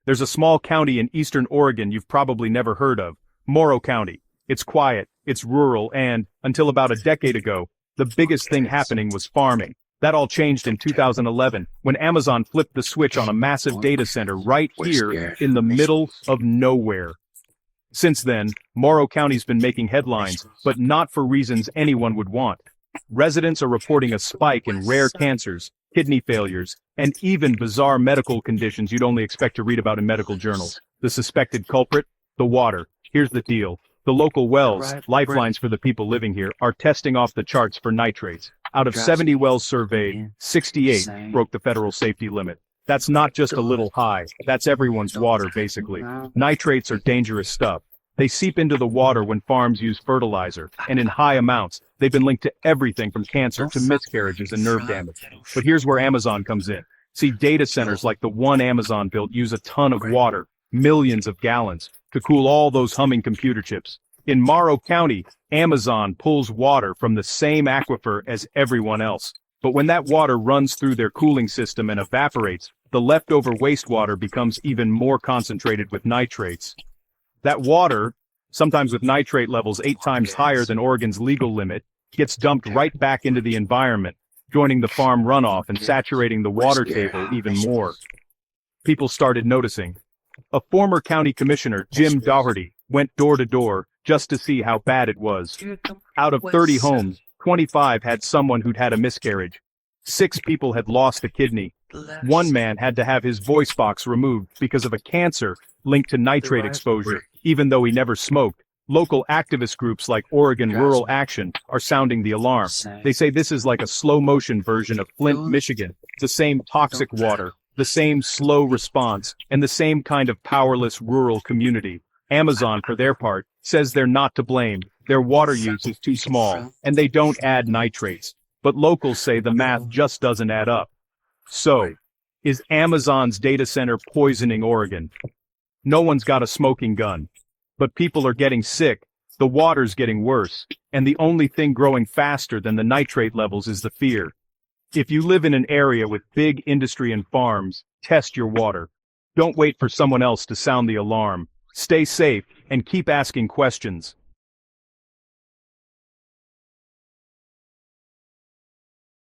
There's a small county in eastern Oregon you've probably never heard of, Morrow County. It's quiet, it's rural, and, until about a decade ago, the biggest thing happening was farming. That all changed in 2011, when Amazon flipped the switch on a massive data center right here in the middle of nowhere. Since then, Morrow County's been making headlines, but not for reasons anyone would want. Residents are reporting a spike in rare cancers, kidney failures, and even bizarre medical conditions you'd only expect to read about in medical journals. The suspected culprit? The water. Here's the deal. The local wells, lifelines for the people living here, are testing off the charts for nitrates. Out of 70 wells surveyed, 68 broke the federal safety limit. That's not just a little high, that's everyone's water, basically. Nitrates are dangerous stuff. They seep into the water when farms use fertilizer, and in high amounts, they've been linked to everything from cancer to miscarriages and nerve damage. But here's where Amazon comes in. See, data centers like the one Amazon built use a ton of water, millions of gallons, to cool all those humming computer chips. In Morrow County, Amazon pulls water from the same aquifer as everyone else. But when that water runs through their cooling system and evaporates, the leftover wastewater becomes even more concentrated with nitrates. That water, sometimes with nitrate levels 8 times higher than Oregon's legal limit, gets dumped right back into the environment, joining the farm runoff and saturating the water table even more. People started noticing. A former county commissioner, Jim Doherty, went door to door just to see how bad it was. Out of 30 homes, 25 had someone who'd had a miscarriage. 6 people had lost a kidney. One man had to have his voice box removed because of a cancer linked to nitrate exposure, even though he never smoked. Local activist groups like Oregon Rural Action are sounding the alarm. They say this is like a slow-motion version of Flint, Michigan. The same toxic water, the same slow response, and the same kind of powerless rural community. Amazon, for their part, says they're not to blame. Their water use is too small, and they don't add nitrates. But locals say the math just doesn't add up. So, is Amazon's data center poisoning Oregon? No one's got a smoking gun. But people are getting sick, the water's getting worse, and the only thing growing faster than the nitrate levels is the fear. If you live in an area with big industry and farms, test your water. Don't wait for someone else to sound the alarm. Stay safe, and keep asking questions.